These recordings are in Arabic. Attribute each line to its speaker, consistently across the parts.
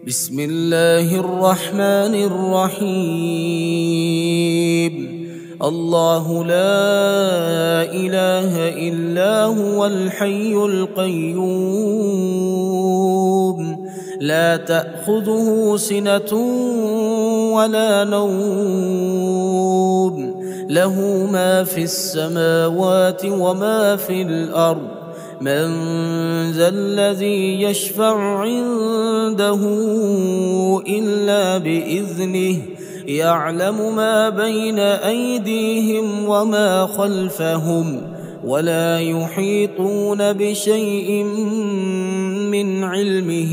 Speaker 1: بسم الله الرحمن الرحيم. الله لا إله إلا هو الحي القيوم، لا تأخذه سنة ولا نوم، له ما في السماوات وما في الأرض. من ذا الذي يشفع عنده إلا بإذنه، يعلم ما بين أيديهم وما خلفهم، ولا يحيطون بشيء من علمه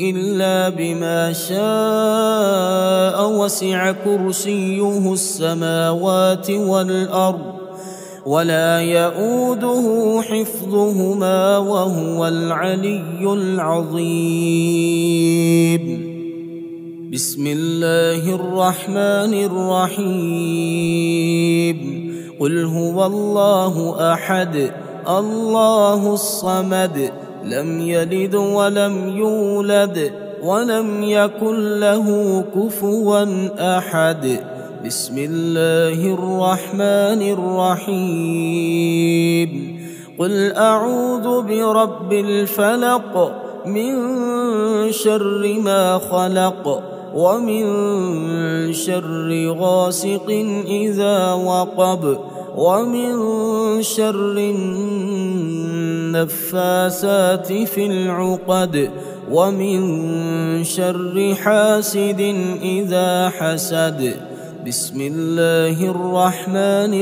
Speaker 1: إلا بما شاء، وسع كرسيه السماوات والأرض، ولا يؤوده حفظهما وهو العلي العظيم. بسم الله الرحمن الرحيم. قل هو الله أحد الله الصمد، لم يلد ولم يولد ولم يكن له كفوا أحد. بسم الله الرحمن الرحيم. قل أعوذ برب الفلق، من شر ما خلق، ومن شر غاسق إذا وقب، ومن شر النفاثات في العقد، ومن شر حاسد إذا حسد. بسم الله الرحمن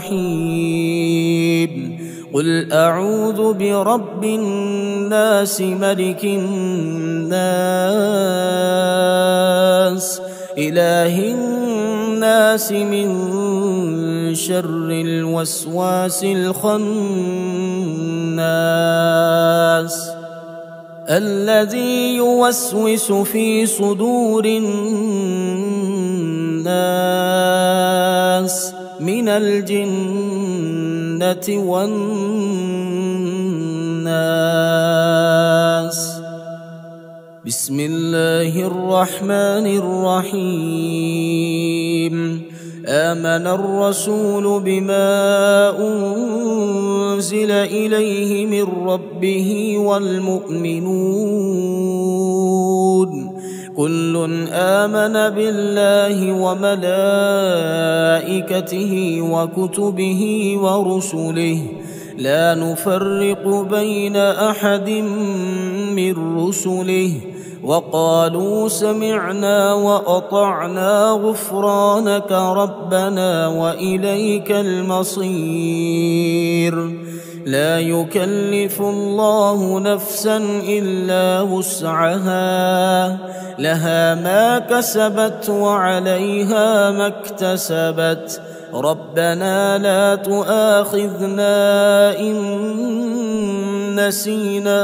Speaker 1: الرحيم. قل أعوذ برب الناس، ملك الناس، إله الناس، من شر الوسواس الخناس، الذي يوسوس في صدور الناس من الجنة والناس. بسم الله الرحمن الرحيم. آمن الرسول بما أنزل إليه من ربه والمؤمنون، كل آمن بالله وملائكته وكتبه ورسله، لا نفرق بين أحد من رسله، وقالوا سمعنا وأطعنا غفرانك ربنا وإليك المصير. لا يكلف الله نفسا إلا وسعها، لها ما كسبت وعليها ما اكتسبت. ربنا لا تؤاخذنا إن نسينا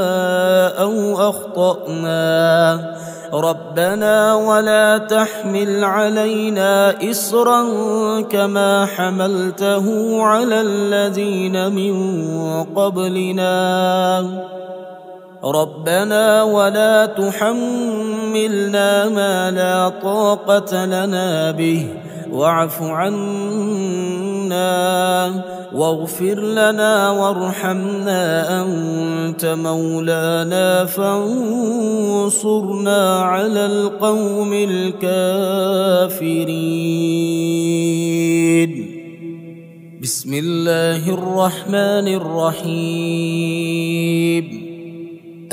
Speaker 1: أو أخطأنا، ربنا ولا تحمل علينا إصرا كما حملته على الذين من قبلنا، ربنا ولا تحملنا ما لا طاقة لنا به، واعف عنا واغفر لنا وارحمنا، أنت مولانا فانصرنا على القوم الكافرين. بسم الله الرحمن الرحيم.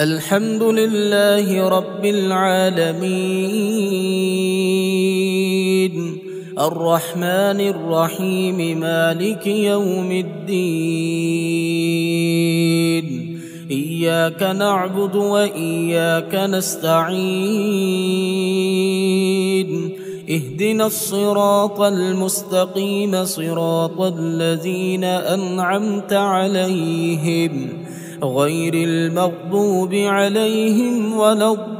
Speaker 1: الحمد لله رب العالمين، الرحمن الرحيم، مالك يوم الدين، إياك نعبد وإياك نستعين، اهدنا الصراط المستقيم، صراط الذين أنعمت عليهم، غير المغضوب عليهم ولا الضالين.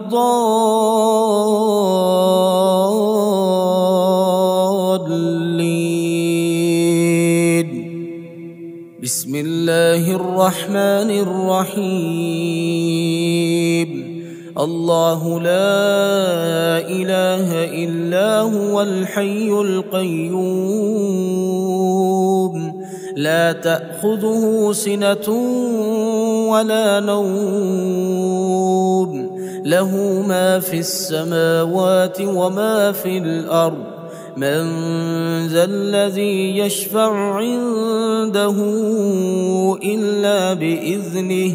Speaker 1: بسم الله الرحمن الرحيم. الله لا إله إلا هو الحي القيوم لا تأخذه سنة ولا نوم له ما في السماوات وما في الأرض من ذا الذي يشفع عنده إلا بإذنه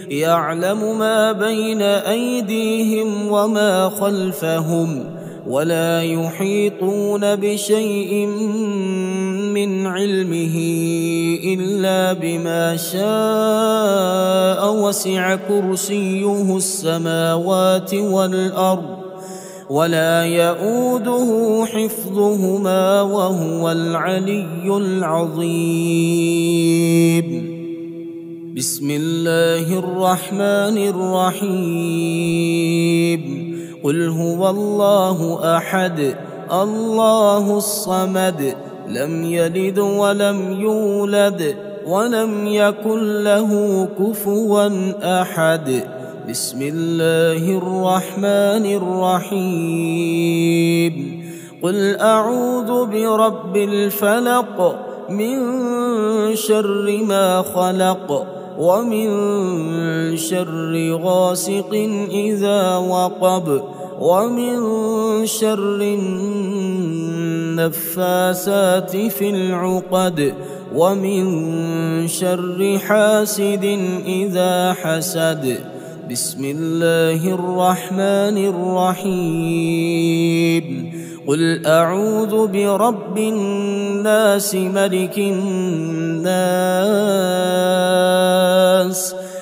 Speaker 1: يعلم ما بين أيديهم وما خلفهم ولا يحيطون بشيء من علمه إلا بما شاء وسع كرسيه السماوات والأرض ولا يؤوده حفظهما وهو العلي العظيم. بسم الله الرحمن الرحيم قل هو الله أحد الله الصمد لم يلد ولم يولد ولم يكن له كفوا أحد. بسم الله الرحمن الرحيم قل أعوذ برب الفلق من شر ما خلق ومن شر غاسق إذا وقب ومن شر النفاثات في العقد ومن شر حاسد إذا حسد. بسم الله الرحمن الرحيم قل أعوذ برب الناس ملك الناس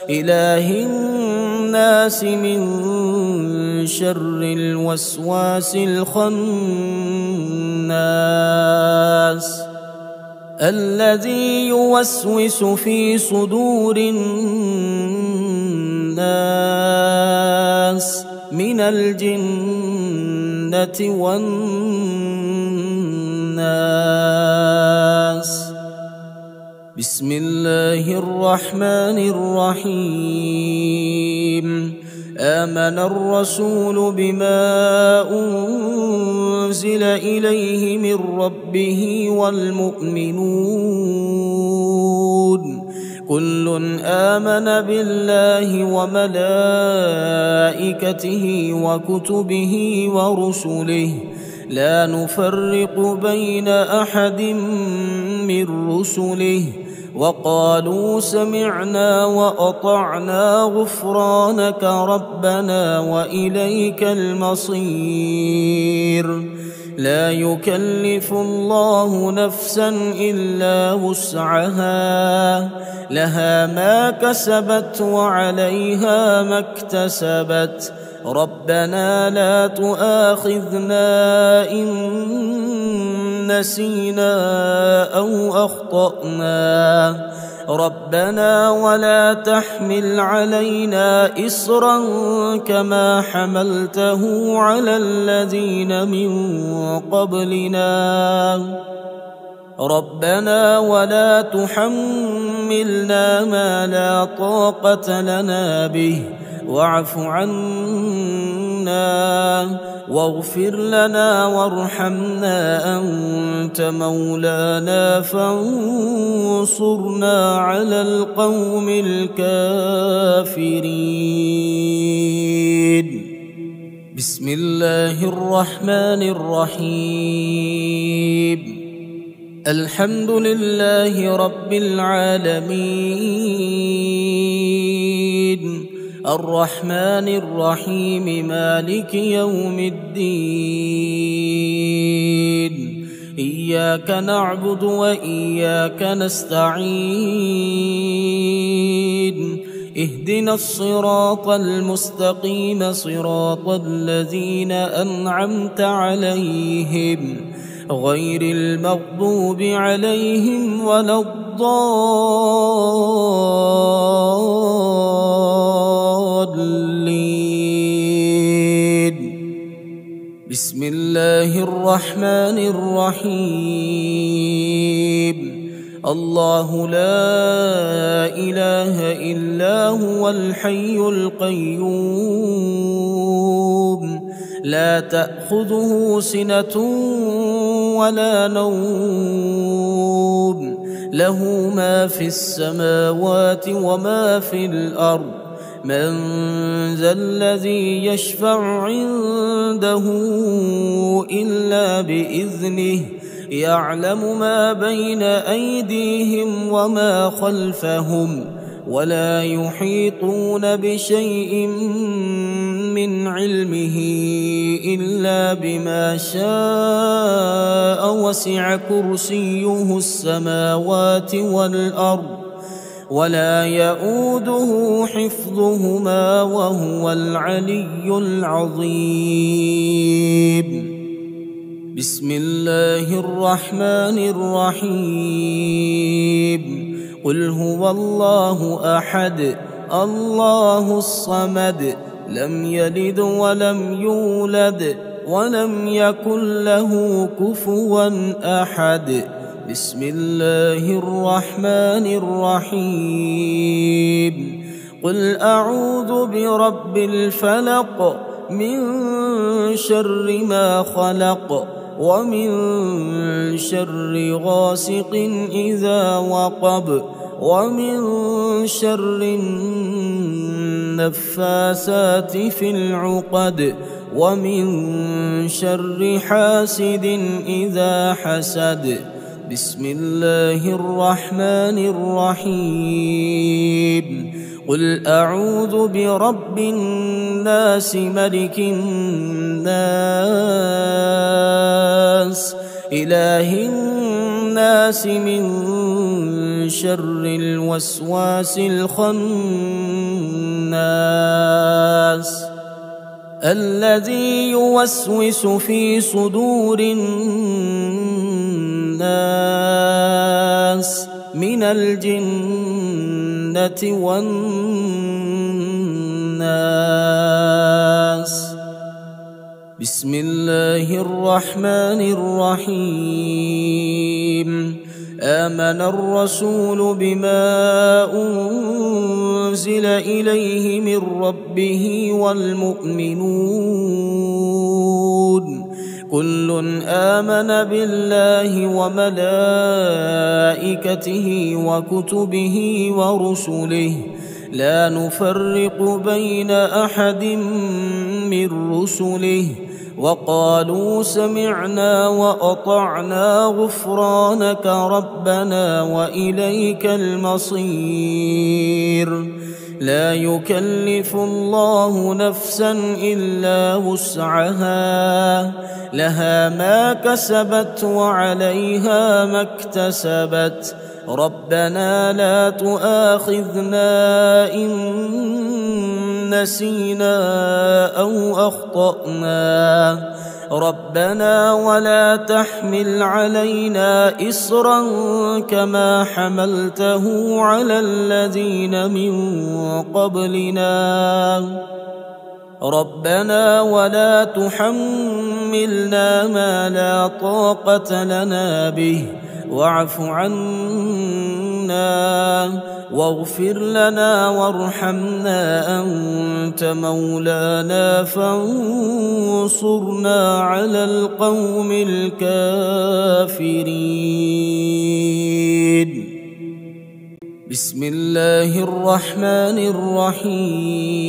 Speaker 1: إله الناس من شر الوسواس الخناس الذي يوسوس في صدور الناس من الجنة والناس. بسم الله الرحمن الرحيم آمن الرسول بما أنزل إليه من ربه والمؤمنون كل آمن بالله وملائكته وكتبه ورسله لا نفرق بين أحد من رسله وقالوا سمعنا وأطعنا غفرانك ربنا وإليك المصير. لا يكلف الله نفسا إلا وسعها لها ما كسبت وعليها ما اكتسبت ربنا لا تؤاخذنا إن نسينا أو أخطأنا ربنا ولا تحمل علينا إصرا كما حملته على الذين من قبلنا ربنا ولا تحملنا ما لا طاقة لنا به واعف عنا واغفر لنا وارحمنا أنت مولانا فانصرنا على القوم الكافرين. بسم الله الرحمن الرحيم الحمد لله رب العالمين الرحمن الرحيم مالك يوم الدين إياك نعبد وإياك نستعين اهدنا الصراط المستقيم صراط الذين أنعمت عليهم غير المغضوب عليهم ولا الضالين. بسم الله الرحمن الرحيم الله لا إله إلا هو الحي القيوم لا تأخذه سنة ولا نوم له ما في السماوات وما في الأرض من ذا الذي يشفع عنده إلا بإذنه يعلم ما بين أيديهم وما خلفهم ولا يحيطون بشيء من علمه إلا بما شاء وسع كرسيه السماوات والأرض ولا يؤوده حفظهما وهو العلي العظيم. بسم الله الرحمن الرحيم قل هو الله أحد الله الصمد لم يلد ولم يولد ولم يكن له كفوا أحد. بسم الله الرحمن الرحيم قل أعوذ برب الفلق من شر ما خلق ومن شر غاسق إذا وقب ومن شر النفاثات في العقد ومن شر حاسد إذا حسد. بسم الله الرحمن الرحيم قل أعوذ برب الناس ملك الناس إله الناس من شر الوسواس الخناس الذي يوسوس في صدور الناس من الجنة والناس. بسم الله الرحمن الرحيم آمن الرسول بما أنزل إليه من ربه والمؤمنون كل آمن بالله وملائكته وكتبه ورسله لا نفرق بين أحد من رسله وقالوا سمعنا وأطعنا غفرانك ربنا وإليك المصير. لا يكلف الله نفسا إلا وسعها لها ما كسبت وعليها ما اكتسبت ربنا لا تؤاخذنا إن نسينا أو أخطأنا ربنا ولا تحمل علينا إصرا كما حملته على الذين من قبلنا ربنا ولا تحملنا ما لا طاقة لنا به واعف عنا واغفر لنا وارحمنا أنت مولانا فانصرنا على القوم الكافرين. بسم الله الرحمن الرحيم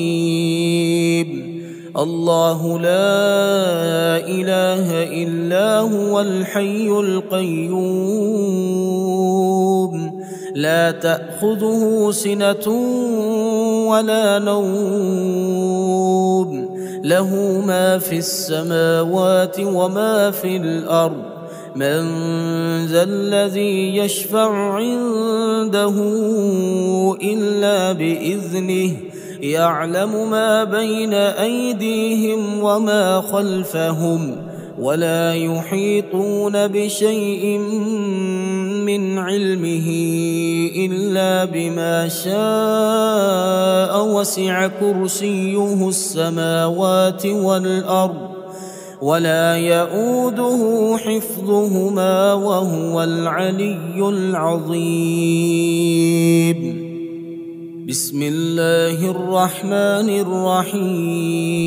Speaker 1: الله لا إله إلا هو الحي القيوم لا تأخذه سنة ولا نوم له ما في السماوات وما في الأرض من ذا الذي يشفع عنده إلا بإذنه يعلم ما بين أيديهم وما خلفهم ولا يحيطون بشيء من علمه إلا بما شاء وسع كرسيه السماوات والأرض ولا يؤوده حفظهما وهو العلي العظيم. بسم الله الرحمن الرحيم.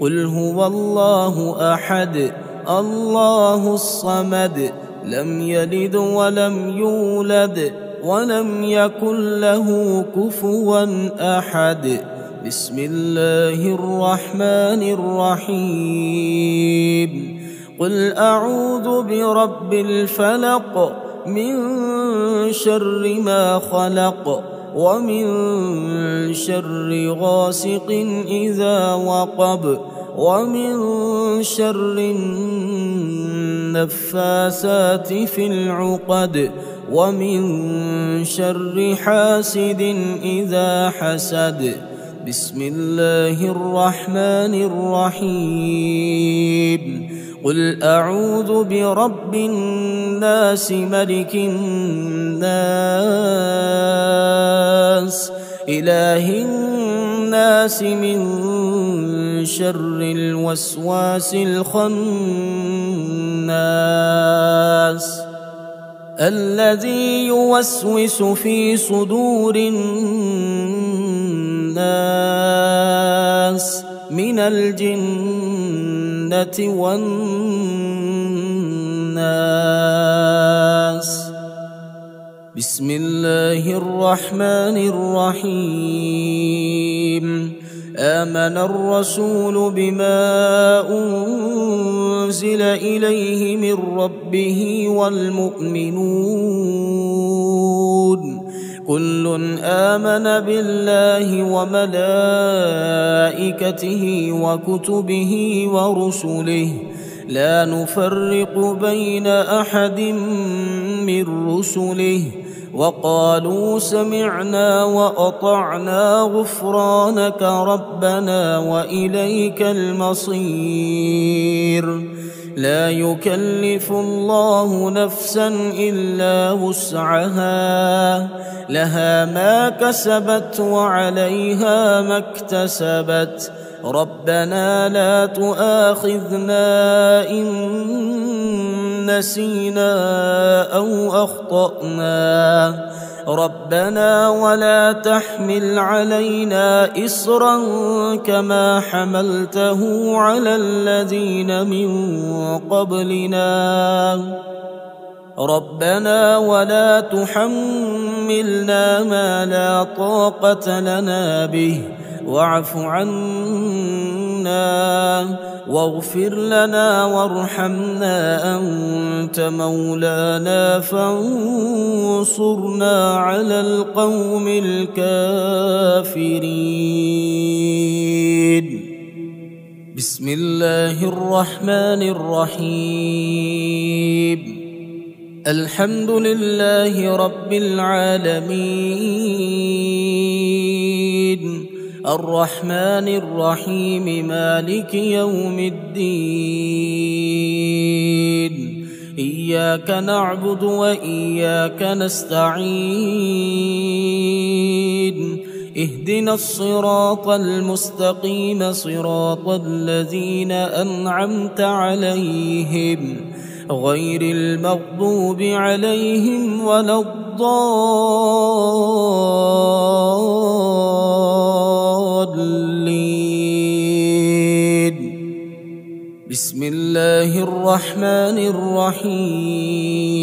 Speaker 1: قل هو الله أحد الله الصمد لم يلد ولم يولد ولم يكن له كفوا أحد. بسم الله الرحمن الرحيم. قل أعوذ برب الفلق من شر ما خلق ومن شر غاسق إذا وقب ومن شر النفاثات في العقد ومن شر حاسد إذا حسد. بسم الله الرحمن الرحيم. قل أعوذ برب الناس ملك الناس إله الناس من شر الوسواس الخناس الذي يوسوس في صدور الناس من الجنة والناس. بسم الله الرحمن الرحيم. آمن الرسول بما أنزل إليه من ربه والمؤمنون كل آمن بالله وملائكته وكتبه ورسله لا نفرق بين أحد من رسله وقالوا سمعنا وأطعنا غفرانك ربنا وإليك المصير. لا يكلف الله نفسا إلا وسعها لها ما كسبت وعليها ما اكتسبت ربنا لا تؤاخذنا إن نسينا أو أخطأنا ربنا ولا تحمل علينا إصرا كما حملته على الذين من قبلنا ربنا ولا تحملنا ما لا طاقة لنا به واعف عنا واغفر لنا وارحمنا أنت مولانا فانصرنا على القوم الكافرين. بسم الله الرحمن الرحيم. الحمد لله رب العالمين الرحمن الرحيم مالك يوم الدين إياك نعبد وإياك نستعين اهدنا الصراط المستقيم صراط الذين أنعمت عليهم غير المغضوب عليهم ولا الضالين. بسم الله الرحمن الرحيم.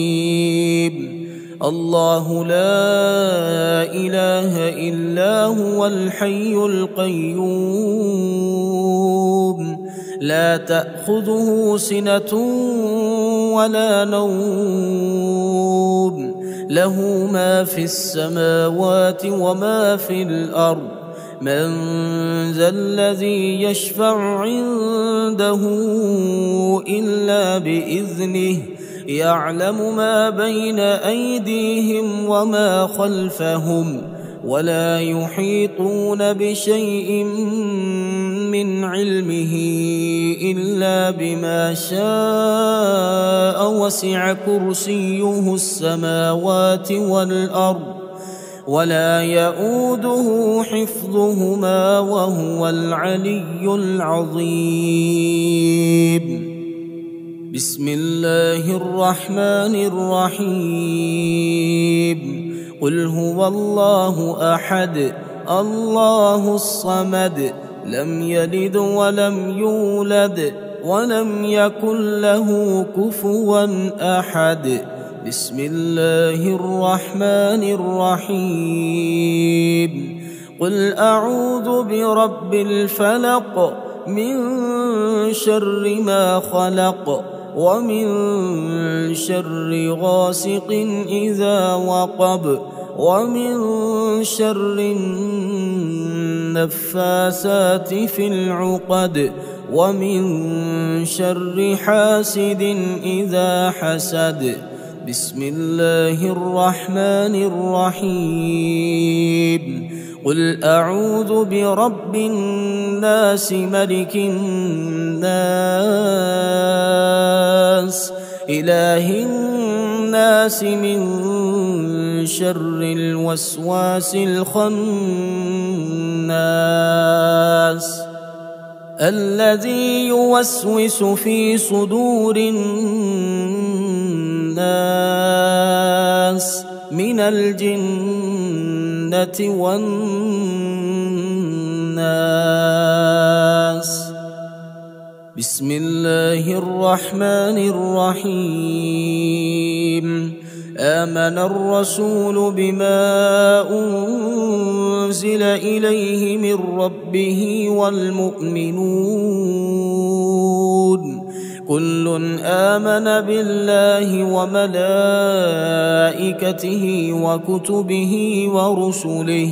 Speaker 1: الله لا إله إلا هو الحي القيوم لا تأخذه سنة ولا نوم له ما في السماوات وما في الأرض من ذا الذي يشفع عنده إلا بإذنه يعلم ما بين أيديهم وما خلفهم ولا يحيطون بشيء من علمه إلا بما شاء وسع كرسيه السماوات والأرض ولا يؤوده حفظهما وهو العلي العظيم. بسم الله الرحمن الرحيم. قل هو الله أحد الله الصمد لم يلد ولم يولد ولم يكن له كفوا أحد. بسم الله الرحمن الرحيم. قل أعوذ برب الفلق من شر ما خلق ومن شر غاسق إذا وقب ومن شر النفاثات في العقد ومن شر حاسد إذا حسد. بسم الله الرحمن الرحيم. قل أعوذ برب الناس ملك الناس إله الناس من شر الوسواس الخناس الذي يوسوس في صدور الناس من الجنة والناس. بسم الله الرحمن الرحيم. آمن الرسول بما أنزل إليه من ربه والمؤمنون كل آمن بالله وملائكته وكتبه ورسله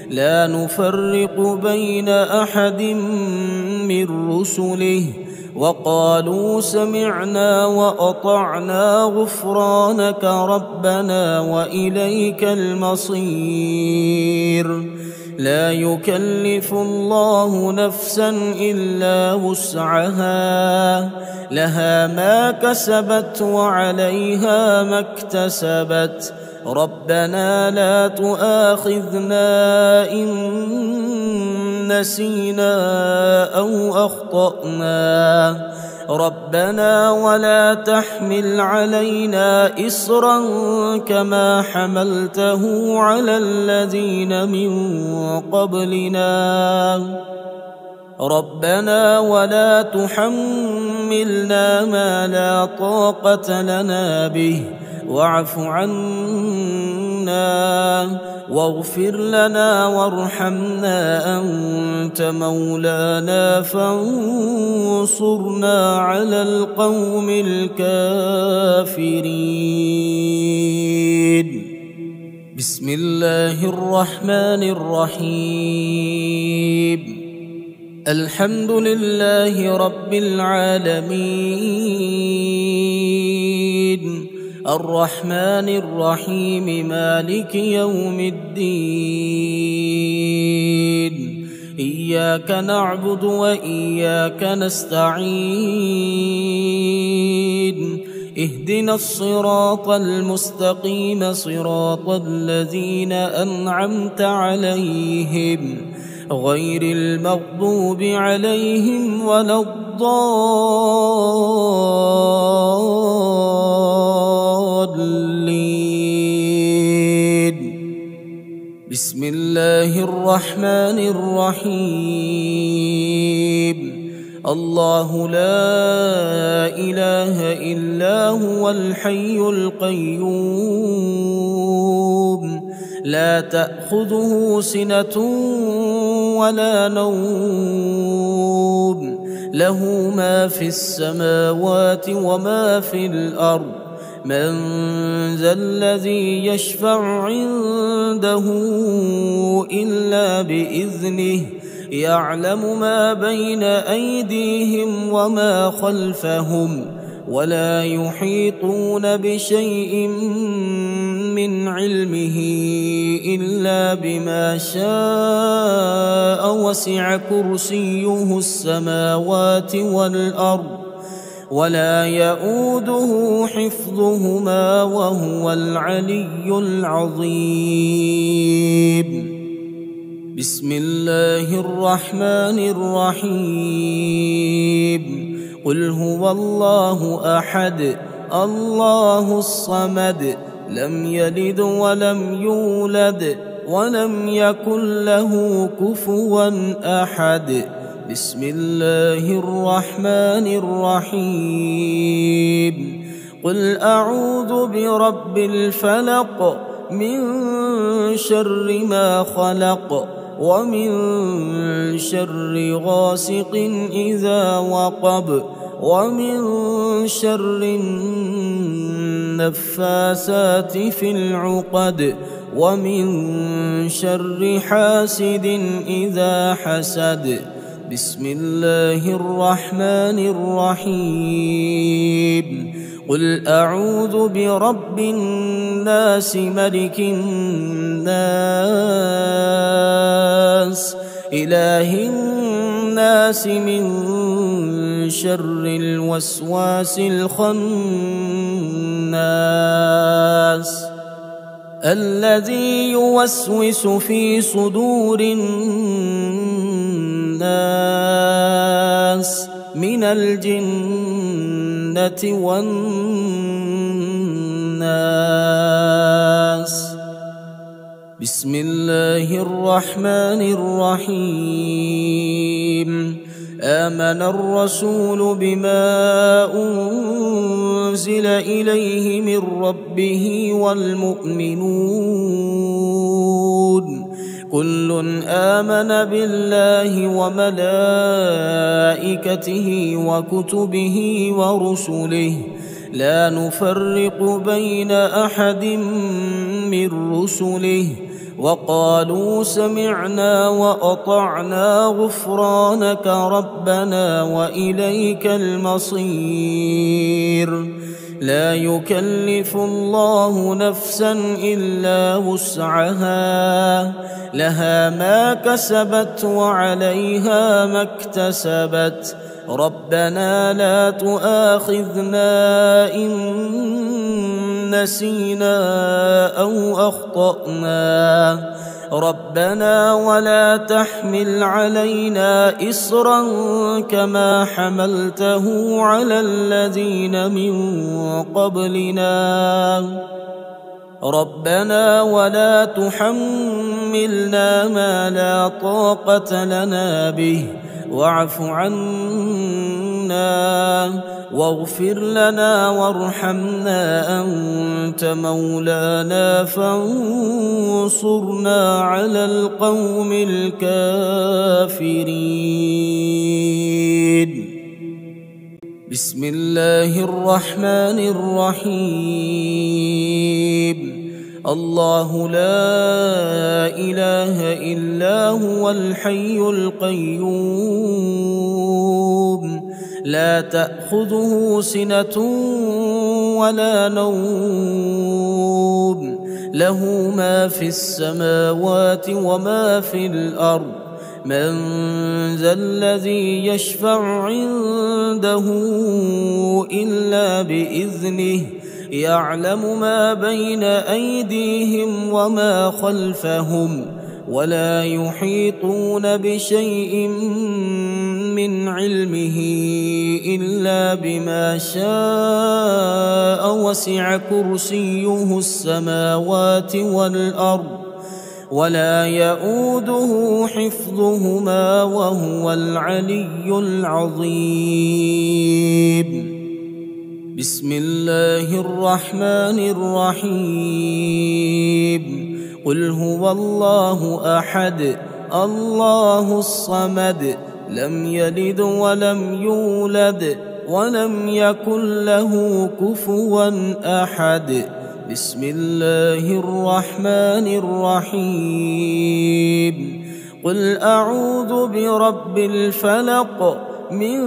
Speaker 1: لا نفرق بين أحد من رسله وقالوا سمعنا وأطعنا غفرانك ربنا وإليك المصير. لا يكلف الله نفسا إلا وسعها لها ما كسبت وعليها ما اكتسبت. ربنا لا تؤاخذنا إن نسينا أو أخطأنا ربنا ولا تحمل علينا إصرا كما حملته على الذين من قبلنا ربنا ولا تحملنا ما لا طاقة لنا به واعف عنا واغفر لنا وارحمنا أنت مولانا فانصرنا على القوم الكافرين. بسم الله الرحمن الرحيم. الحمد لله رب العالمين الرحمن الرحيم مالك يوم الدين إياك نعبد وإياك نستعين اهدنا الصراط المستقيم صراط الذين أنعمت عليهم غير المغضوب عليهم ولا الضالين. بسم الله الرحمن الرحيم. الله لا إله إلا هو الحي القيوم لا تأخذه سنة ولا نوم له ما في السماوات وما في الأرض من ذا الذي يشفع عنده إلا بإذنه يعلم ما بين أيديهم وما خلفهم ولا يحيطون بشيء من علمه إلا بما شاء وسع كرسيه السماوات والأرض ولا يؤوده حفظهما وهو العلي العظيم. بسم الله الرحمن الرحيم. قل هو الله أحد الله الصمد لم يلد ولم يولد ولم يكن له كفوا أحد. بسم الله الرحمن الرحيم. قل أعوذ برب الفلق من شر ما خلق ومن شر غاسق إذا وقب ومن شر النفاثات في العقد ومن شر حاسد إذا حسد. بسم الله الرحمن الرحيم. قل أعوذ برب الناس ملك الناس إله الناس من شر الوسواس الخناس الذي يوسوس في صدور الناس من الجنة والناس. بسم الله الرحمن الرحيم. آمن الرسول بما أنزل إليه من ربه والمؤمنون كل آمن بالله وملائكته وكتبه ورسله لا نفرق بين أحد من رسله وقالوا سمعنا وأطعنا غفرانك ربنا وإليك المصير. لا يكلف الله نفسا إلا وسعها لها ما كسبت وعليها ما اكتسبت. ربنا لا تؤاخذنا إن نسينا أو أخطأنا ربنا ولا تحمل علينا إصرا كما حملته على الذين من قبلنا ربنا ولا تحملنا ما لا طاقة لنا به واعف عنا واغفر لنا وارحمنا أنت مولانا فانصرنا على القوم الكافرين. بسم الله الرحمن الرحيم. الله لا إله إلا هو الحي القيوم لا تأخذه سنة ولا نوم له ما في السماوات وما في الأرض من ذا الذي يشفع عنده إلا بإذنه يعلم ما بين أيديهم وما خلفهم ولا يحيطون بشيء من علمه إلا بما شاء وسع كرسيه السماوات والأرض ولا يؤوده حفظهما وهو العلي العظيم. بسم الله الرحمن الرحيم. قل هو الله أحد الله الصمد لم يلد ولم يولد ولم يكن له كفوا أحد. بسم الله الرحمن الرحيم. قل أعوذ برب الفلق من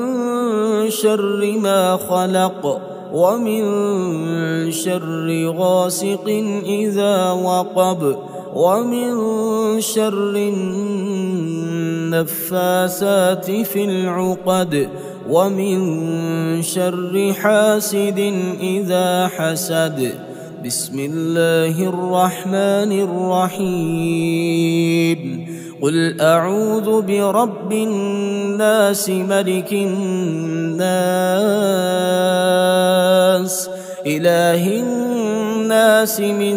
Speaker 1: شر ما خلق ومن شر غاسق إذا وقب ومن شر النفاثات في العقد ومن شر حاسد إذا حسد. بسم الله الرحمن الرحيم. قل أعوذ برب الناس ملك الناس إله الناس من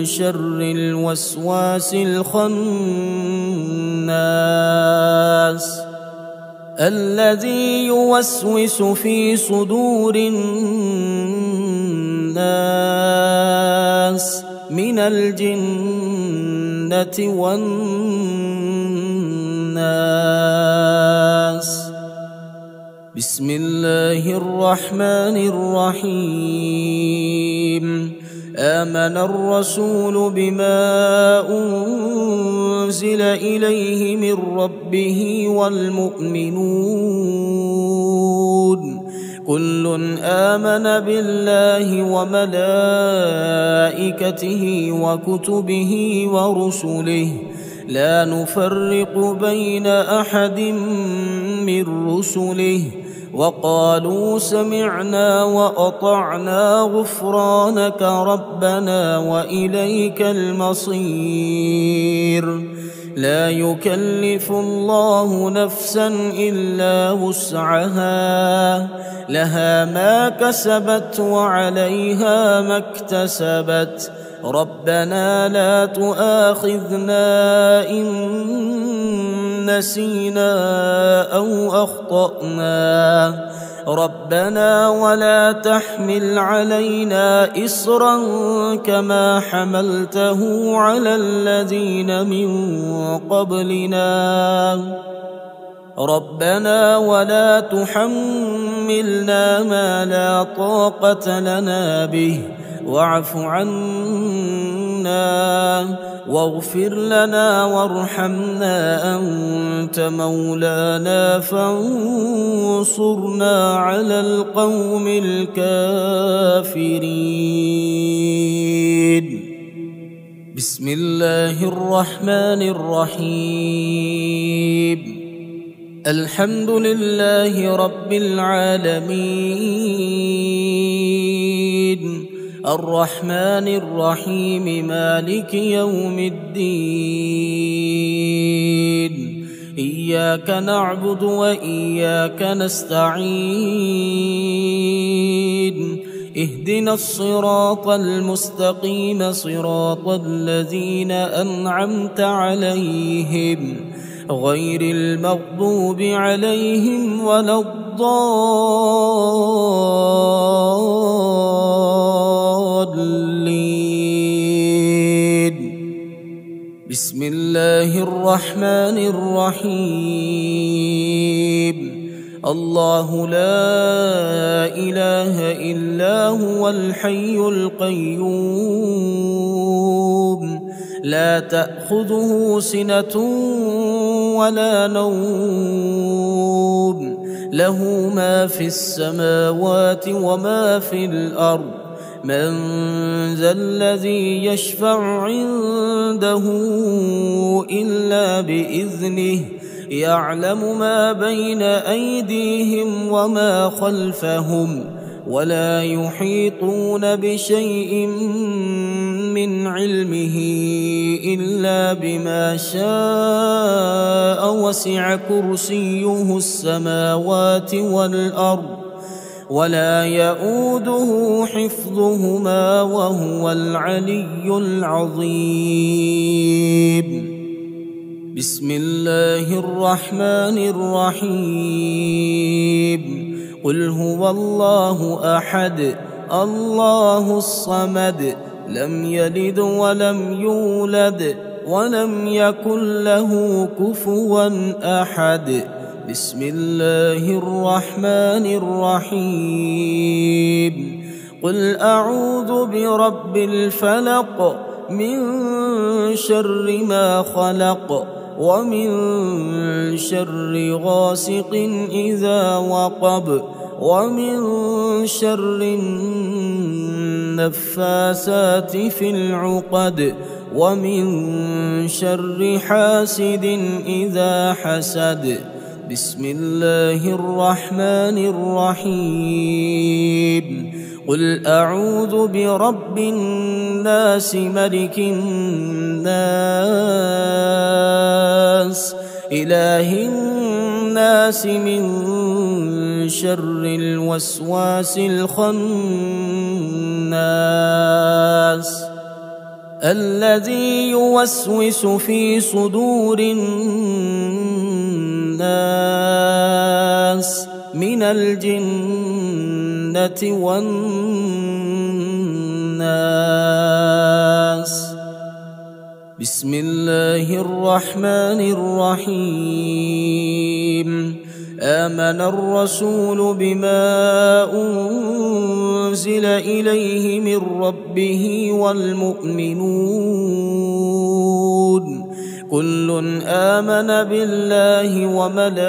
Speaker 1: شر الوسواس الخناس الذي يوسوس في صدور الناس من الجنة والناس. بسم الله الرحمن الرحيم. آمن الرسول بما أنزل إليه من ربه والمؤمنون كل آمن بالله وملائكته وكتبه ورسله لا نفرق بين أحد من رسله وقالوا سمعنا وأطعنا غفرانك ربنا وإليك المصير. لا يكلف الله نفسا إلا وسعها لها ما كسبت وعليها ما اكتسبت. ربنا لا تؤاخذنا إن نسينا أو أخطأنا ربنا ولا تحمل علينا إصرا كما حملته على الذين من قبلنا ربنا ولا تحملنا ما لا طاقة لنا به واعف عنا واغفر لنا وارحمنا أنت مولانا فانصرنا على القوم الكافرين. بسم الله الرحمن الرحيم. الحمد لله رب العالمين الرحمن الرحيم مالك يوم الدين. إياك نعبد وإياك نستعين. اهدنا الصراط المستقيم صراط الذين أنعمت عليهم غير المغضوب عليهم ولا الضالين. بسم الله الرحمن الرحيم. الله لا إله إلا هو الحي القيوم لا تأخذه سنة ولا نوم له ما في السماوات وما في الأرض. من ذا الذي يشفع عنده إلا بإذنه يعلم ما بين أيديهم وما خلفهم ولا يحيطون بشيء من علمه إلا بما شاء وسع كرسيه السماوات والأرض ولا يؤوده حفظهما وهو العلي العظيم. بسم الله الرحمن الرحيم. قل هو الله أحد الله الصمد لم يلد ولم يولد ولم يكن له كفوا أحد. بسم الله الرحمن الرحيم. قل أعوذ برب الفلق من شر ما خلق ومن شر غاسق إذا وقب ومن شر النفاثات في العقد ومن شر حاسد إذا حسد. بسم الله الرحمن الرحيم قل أعوذ برب الناس ملك الناس إله الناس من شر الوسواس الخناس الذي يوسوس في صدور الناس من الجنة والناس بسم الله الرحمن الرحيم آمن الرسول بما أنزل إليه من ربه والمؤمنون كل آمن بالله وملائكته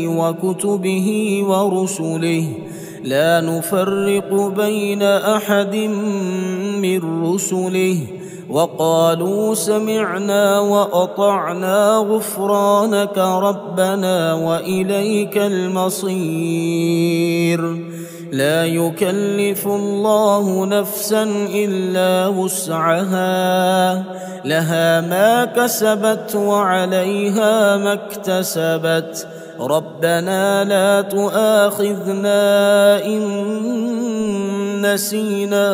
Speaker 1: وكتبه ورسله لا نفرق بين أحد من رسله وقالوا سمعنا وأطعنا غفرانك ربنا وإليك المصير لا يكلف الله نفسا إلا وسعها لها ما كسبت وعليها ما اكتسبت ربنا لا تؤاخذنا إن نسينا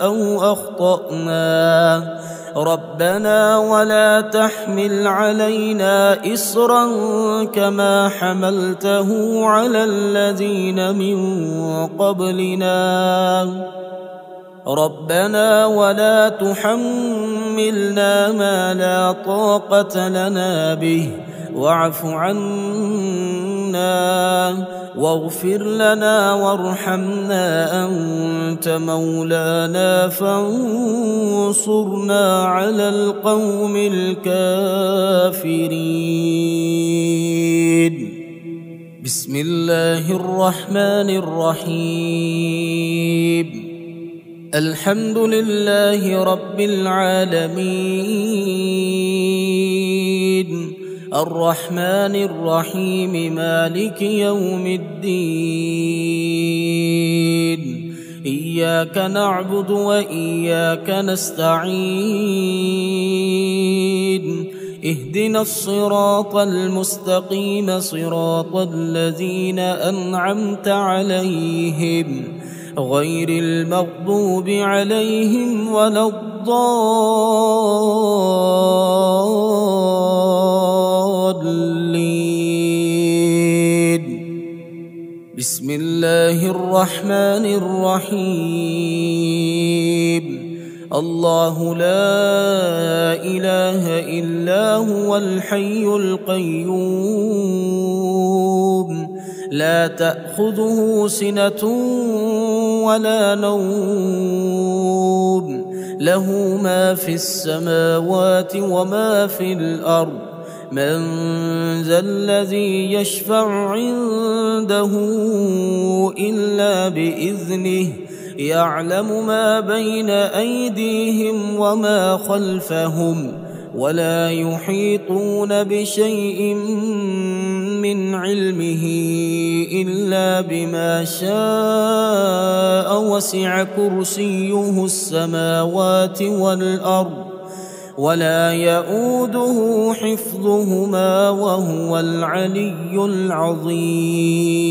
Speaker 1: أو أخطأنا ربنا ولا تحمل علينا إصرا كما حملته على الذين من قبلنا ربنا ولا تحملنا ما لا طاقة لنا به واعف عنا واغفر لنا وارحمنا أنت مولانا فانصرنا على القوم الكافرين بسم الله الرحمن الرحيم الحمد لله رب العالمين الرحمن الرحيم مالك يوم الدين إياك نعبد وإياك نستعين اهدنا الصراط المستقيم صراط الذين أنعمت عليهم غير المغضوب عليهم ولا الضالين بسم الله الرحمن الرحيم الله لا إله إلا هو الحي القيوم لا تأخذه سنة ولا نوم له ما في السماوات وما في الأرض من ذا الذي يشفع عنده إلا بإذنه يعلم ما بين أيديهم وما خلفهم ولا يحيطون بشيء من علمه إلا بما شاء وسع كرسيه السماوات والأرض ولا يؤوده حفظهما وهو العلي العظيم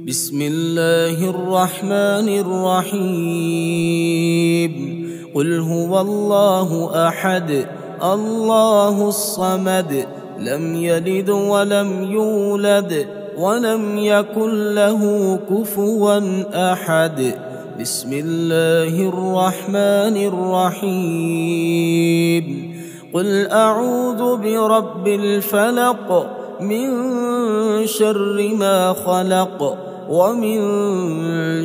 Speaker 1: بسم الله الرحمن الرحيم قل هو الله أحد الله الصمد لم يلد ولم يولد ولم يكن له كفوا أحد بسم الله الرحمن الرحيم قل أعوذ برب الفلق من شر ما خلق ومن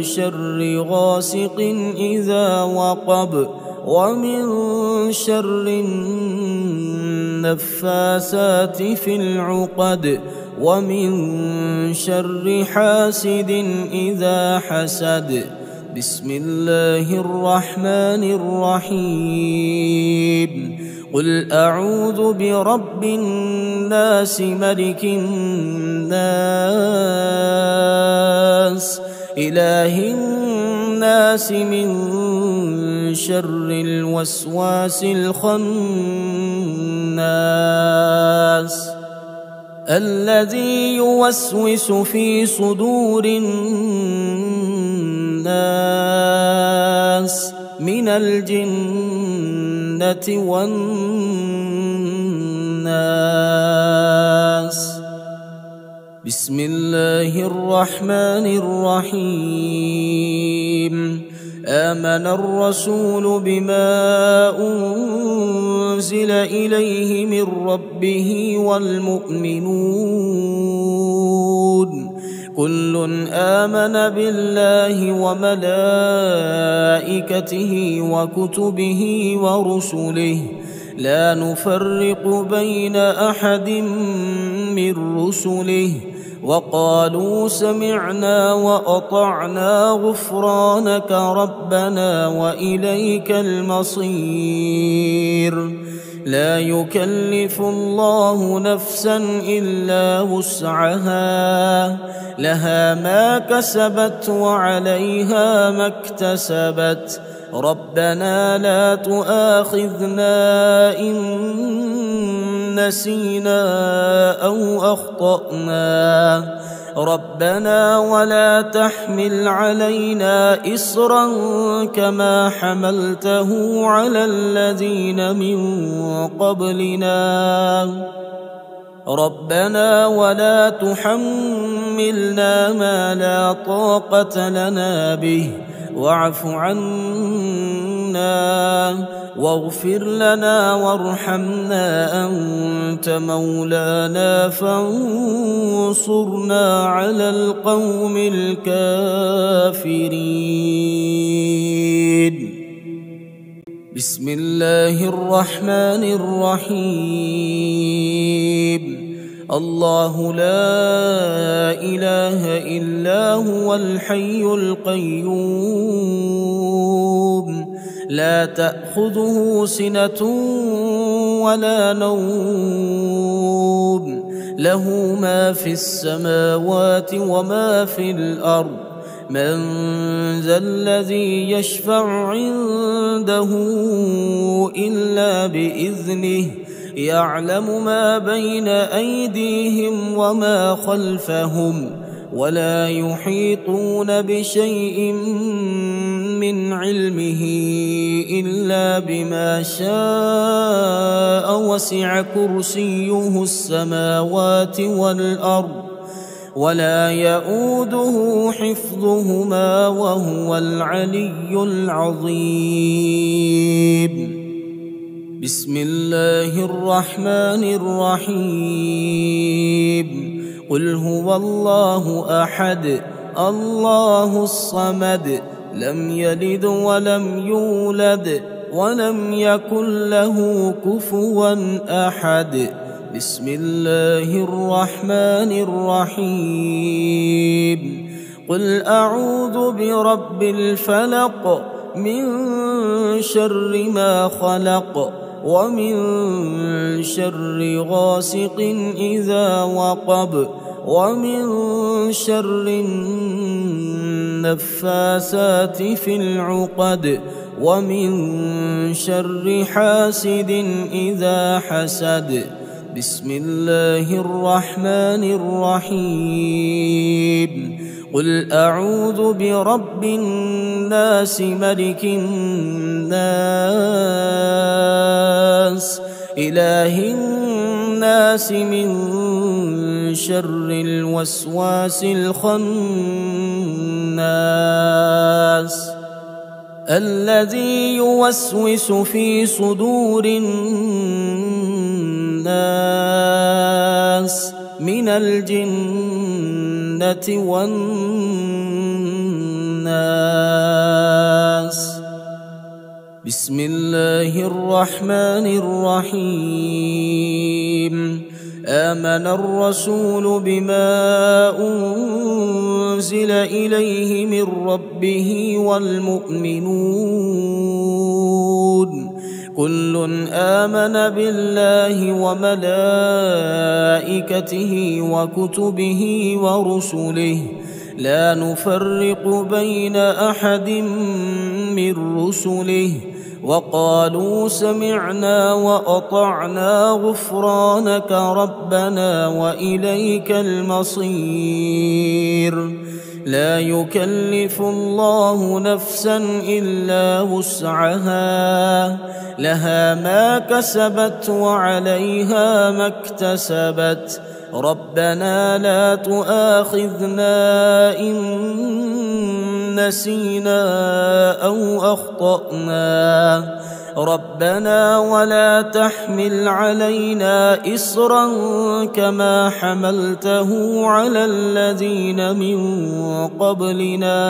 Speaker 1: شر غاسق إذا وقب ومن شر النفاثات في العقد ومن شر حاسد إذا حسد بسم الله الرحمن الرحيم قل أعوذ برب الناس ملك الناس إله الناس من شر الوسواس الخناس الذي يوسوس في صدور الناس من الجنة والناس. بسم الله الرحمن الرحيم. آمن الرسول بما أنزل إليه من ربه والمؤمنون كل آمن بالله وملائكته وكتبه ورسله لا نفرق بين أحد من رسله وقالوا سمعنا وأطعنا غفرانك ربنا وإليك المصير. لا يكلف الله نفسا إلا وسعها لها ما كسبت وعليها ما اكتسبت ربنا لا تؤاخذنا إن نسينا أو أخطأنا ربنا ولا تحمل علينا إصرا كما حملته على الذين من قبلنا ربنا ولا تحملنا ما لا طاقة لنا به واعف عنا واغفر لنا وارحمنا أنت مولانا فانصرنا على القوم الكافرين. بسم الله الرحمن الرحيم. الله لا إله إلا هو الحي القيوم لا تأخذه سنة ولا نوم له ما في السماوات وما في الأرض من ذا الذي يشفع عنده إلا بإذنه يعلم ما بين أيديهم وما خلفهم ولا يحيطون بشيء من علمه إلا بما شاء وسع كرسيه السماوات والأرض ولا يؤوده حفظهما وهو العلي العظيم. بسم الله الرحمن الرحيم. قل هو الله أحد الله الصمد لم يلد ولم يولد ولم يكن له كفوا أحد. بسم الله الرحمن الرحيم. قل أعوذ برب الفلق من شر ما خلق ومن شر غاسق إذا وقب ومن شر النفاثات في العقد ومن شر حاسد إذا حسد. بسم الله الرحمن الرحيم. قل أعوذ برب الناس ملك الناس إله الناس من شر الوسواس الخناس الذي يوسوس في صدور الناس من الجنة والناس. بسم الله الرحمن الرحيم. آمن الرسول بما أنزل إليه من ربه والمؤمنون كل آمن بالله وملائكته وكتبه ورسله لا نفرق بين أحد من رسله وقالوا سمعنا وأطعنا غفرانك ربنا وإليك المصير لا يكلف الله نفسا إلا وسعها لها ما كسبت وعليها ما اكتسبت ربنا لا تؤاخذنا إن نسينا أو أخطأنا ربنا ولا تحمل علينا إصرا كما حملته على الذين من قبلنا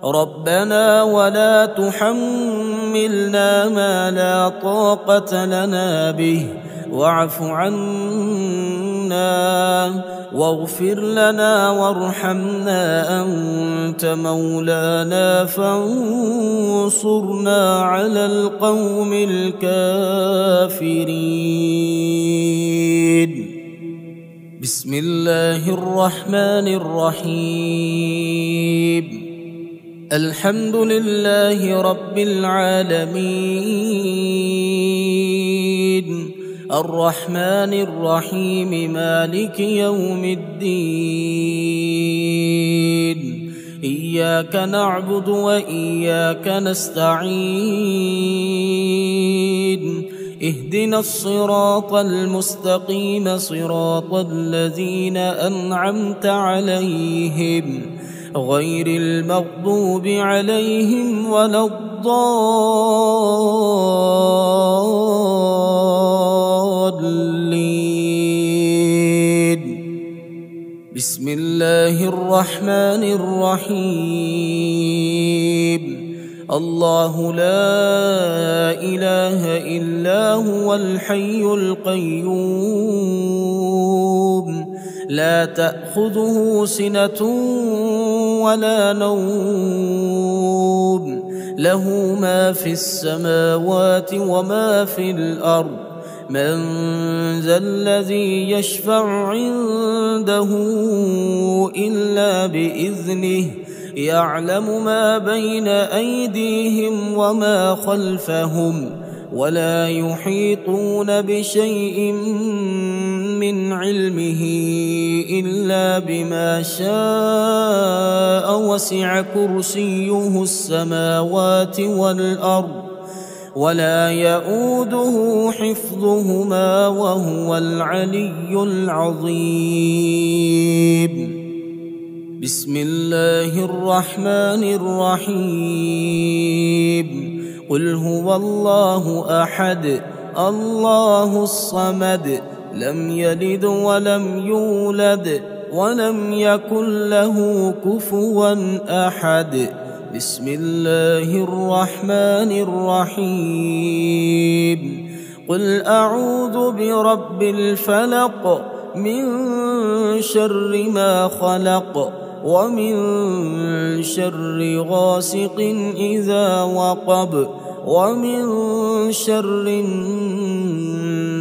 Speaker 1: ربنا ولا تحملنا ما لا طاقة لنا به واعف عنا واغفر لنا وارحمنا أنت مولانا فانصرنا على القوم الكافرين. بسم الله الرحمن الرحيم. الحمد لله رب العالمين الرحمن الرحيم مالك يوم الدين إياك نعبد وإياك نستعين اهدنا الصراط المستقيم صراط الذين أنعمت عليهم غير المغضوب عليهم ولا الضالين. بسم الله الرحمن الرحيم. الله لا إله إلا هو الحي القيوم لا تأخذه سنة ولا نوم له ما في السماوات وما في الأرض من ذا الذي يشفع عنده إلا بإذنه يعلم ما بين أيديهم وما خلفهم ولا يحيطون بشيء من علمه إلا بما شاء وسع كرسيه السماوات والأرض ولا يؤوده حفظهما وهو العلي العظيم. بسم الله الرحمن الرحيم. قل هو الله أحد الله الصمد لم يلد ولم يولد ولم يكن له كفوا أحد. بسم الله الرحمن الرحيم. قل أعوذ برب الفلق من شر ما خلق ومن شر غاسق إذا وقب ومن شر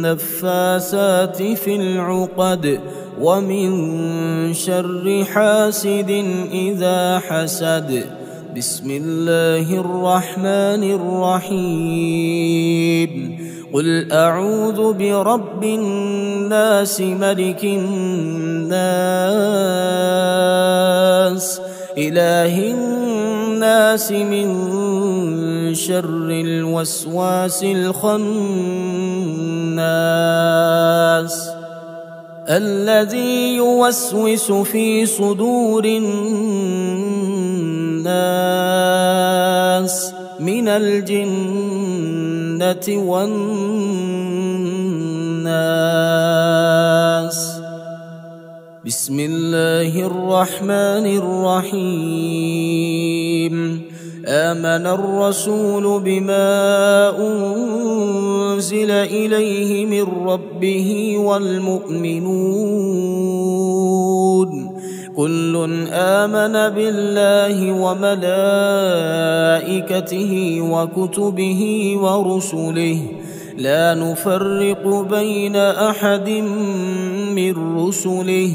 Speaker 1: النفاثات في العقد ومن شر حاسد إذا حسد. بسم الله الرحمن الرحيم. قل أعوذ برب الناس ملك الناس إله الناس من شر الوسواس الخناس الذي يوسوس في صدور الناس من الجنة والناس. بسم الله الرحمن الرحيم. آمن الرسول بما أنزل إليه من ربه والمؤمنون كل آمن بالله وملائكته وكتبه ورسله لا نفرق بين أحد من رسله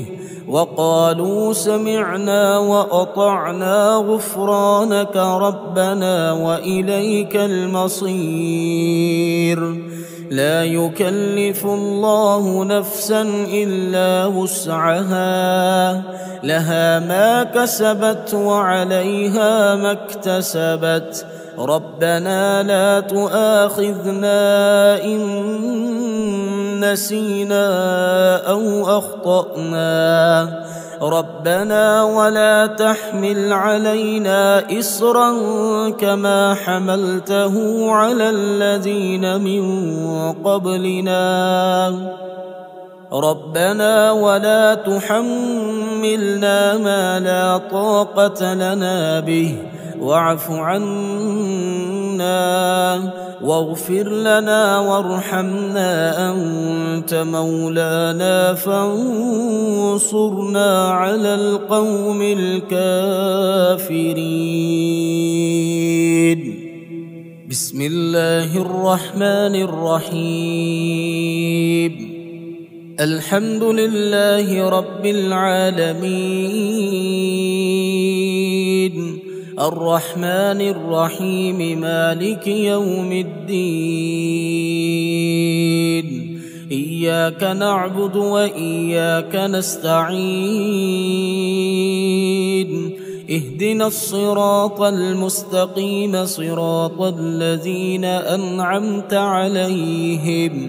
Speaker 1: وقالوا سمعنا وأطعنا غفرانك ربنا وإليك المصير لا يكلف الله نفسا إلا وسعها لها ما كسبت وعليها ما اكتسبت ربنا لا تؤاخذنا إن نسينا أو أخطأنا ربنا ولا تحمل علينا إصرا كما حملته على الذين من قبلنا ربنا ولا تحملنا ما لا طاقة لنا به واعف عنا واغفر لنا وارحمنا أنت مولانا فانصرنا على القوم الكافرين. بسم الله الرحمن الرحيم. الحمد لله رب العالمين الرحمن الرحيم مالك يوم الدين إياك نعبد وإياك نستعين اهدنا الصراط المستقيم صراط الذين أنعمت عليهم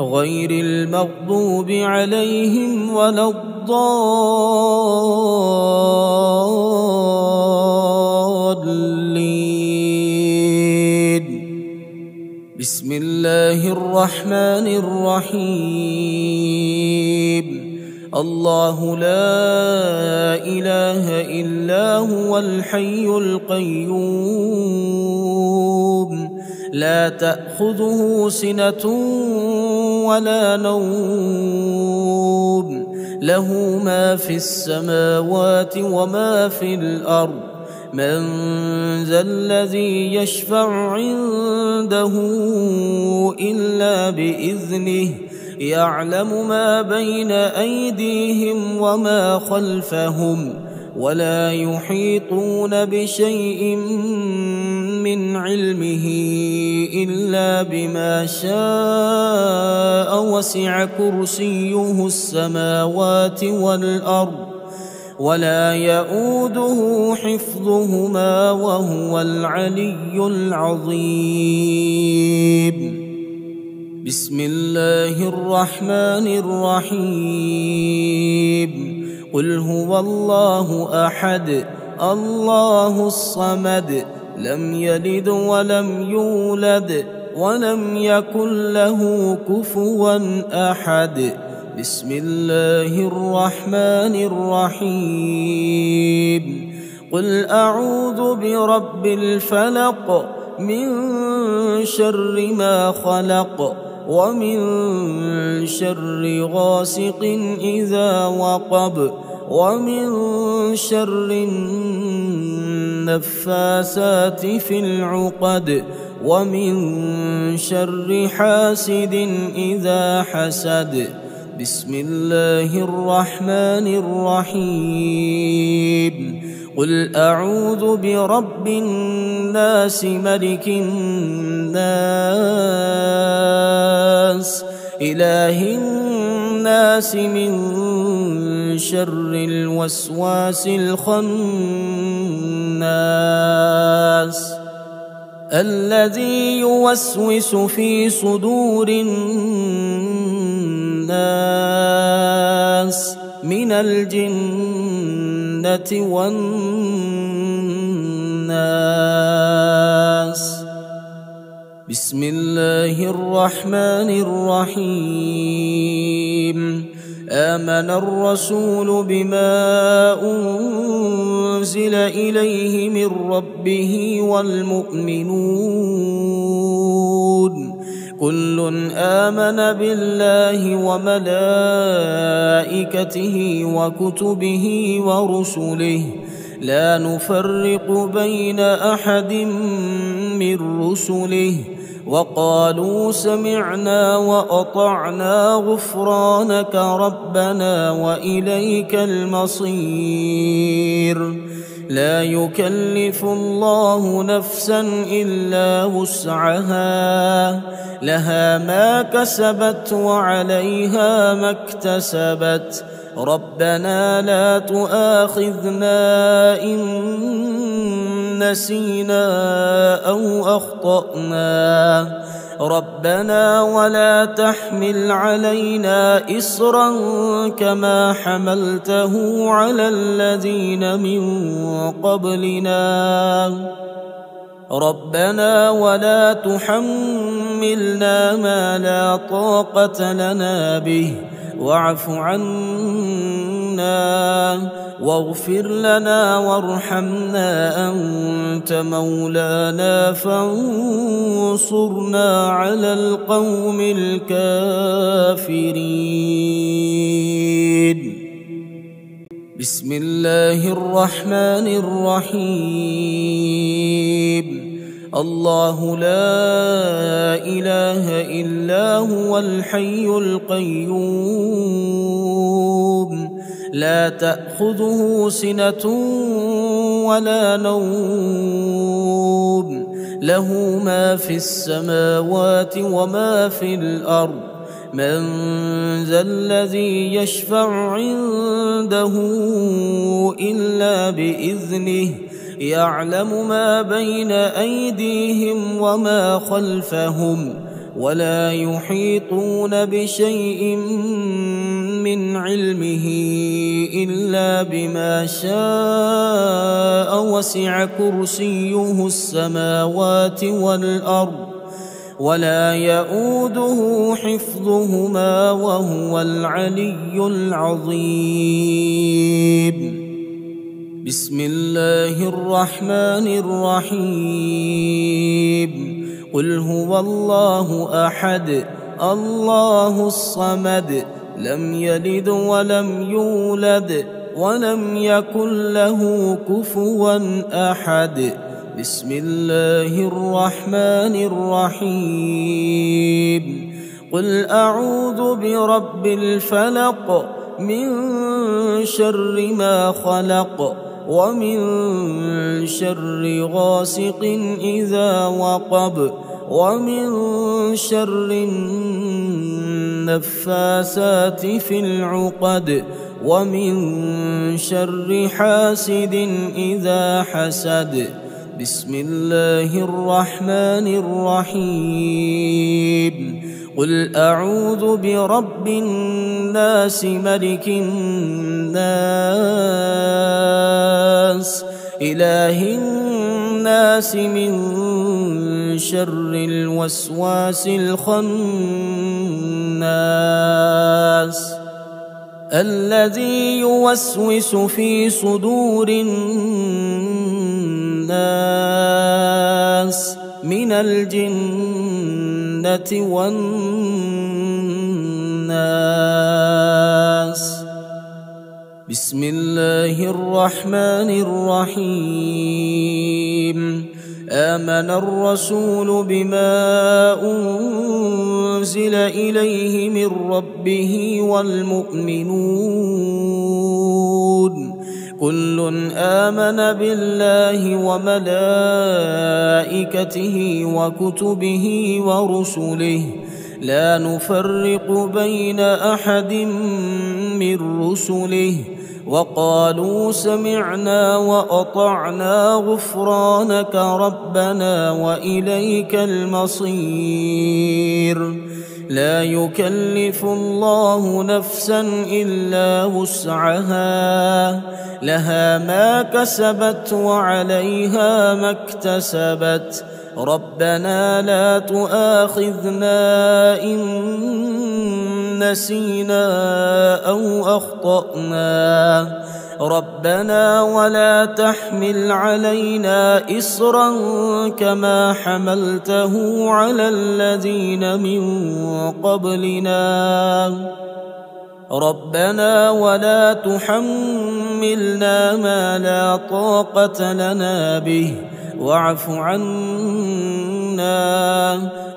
Speaker 1: غير المغضوب عليهم ولا الضالين. بسم الله الرحمن الرحيم. الله لا إله إلا هو الحي القيوم لا تأخذه سنة ولا نوم له ما في السماوات وما في الأرض من ذا الذي يشفع عنده إلا بإذنه يعلم ما بين أيديهم وما خلفهم ولا يحيطون بشيء من علمه إلا بما شاء وسع كرسيه السماوات والأرض ولا يؤوده حفظهما وهو العلي العظيم. بسم الله الرحمن الرحيم. قل هو الله أحد الله الصمد لم يلد ولم يولد ولم يكن له كفوا أحد. بسم الله الرحمن الرحيم. قل أعوذ برب الفلق من شر ما خلق ومن شر غاسق إذا وقب ومن شر النفاثات في العقد ومن شر حاسد إذا حسد. بسم الله الرحمن الرحيم. قل أعوذ برب الناس ملك الناس إله الناس من شر الوسواس الخناس الذي يوسوس في صدور الناس من الجنة والناس. بسم الله الرحمن الرحيم. آمن الرسول بما أنزل إليه من ربه والمؤمنون كل آمن بالله وملائكته وكتبه ورسله لا نفرق بين أحد من رسله وقالوا سمعنا وأطعنا غفرانك ربنا وإليك المصير لا يكلف الله نفسا إلا وسعها لها ما كسبت وعليها ما اكتسبت ربنا لا تؤاخذنا إن نسينا أو أخطأنا ربنا ولا تحمل علينا إصرا كما حملته على الذين من قبلنا ربنا ولا تحملنا ما لا طاقة لنا به واعف عنا واغفر لنا وارحمنا أنت مولانا فانصرنا على القوم الكافرين. بسم الله الرحمن الرحيم. الله لا إله إلا هو الحي القيوم لا تأخذه سنة ولا نوم له ما في السماوات وما في الأرض من ذا الذي يشفع عنده إلا بإذنه يعلم ما بين أيديهم وما خلفهم ولا يحيطون بشيء من علمه إلا بما شاء وسع كرسيه السماوات والأرض ولا يؤوده حفظهما وهو العلي العظيم. بسم الله الرحمن الرحيم. قل هو الله أحد الله الصمد لم يلد ولم يولد ولم يكن له كفوا أحد. بسم الله الرحمن الرحيم. قل أعوذ برب الفلق من شر ما خلق ومن شر غاسق إذا وقب ومن شر النفاثات في العقد ومن شر حاسد إذا حسد. بسم الله الرحمن الرحيم. قل أعوذ برب الناس ملك الناس إله الناس من شر الوسواس الخناس الذي يوسوس في صدور الناس من الجنة والناس. بسم الله الرحمن الرحيم. آمن الرسول بما أنزل إليه من ربه والمؤمنون كل آمن بالله وملائكته وكتبه ورسله لا نفرق بين أحد من رسله وقالوا سمعنا وأطعنا غفرانك ربنا وإليك المصير. لا يكلف الله نفسا إلا وسعها لها ما كسبت وعليها ما اكتسبت ربنا لا تؤاخذنا إن نسينا أو أخطأنا ربنا ولا تحمل علينا إصرا كما حملته على الذين من قبلنا ربنا ولا تحملنا ما لا طاقة لنا به واعف عنا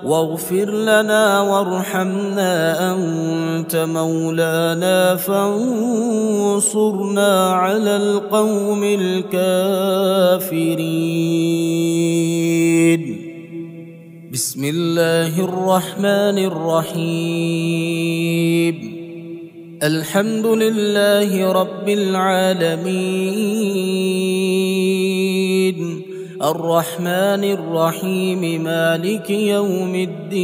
Speaker 1: واغفر لنا وارحمنا أنت مولانا فانصرنا على القوم الكافرين. بسم الله الرحمن الرحيم. الحمد لله رب العالمين الرحمن الرحيم مالك يوم الدين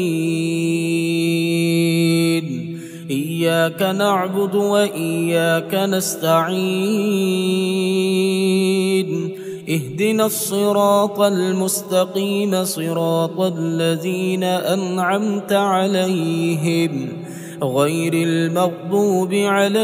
Speaker 1: إياك نعبد وإياك نستعين اهدنا الصراط المستقيم صراط الذين أنعمت عليهم غير المغضوب عليهم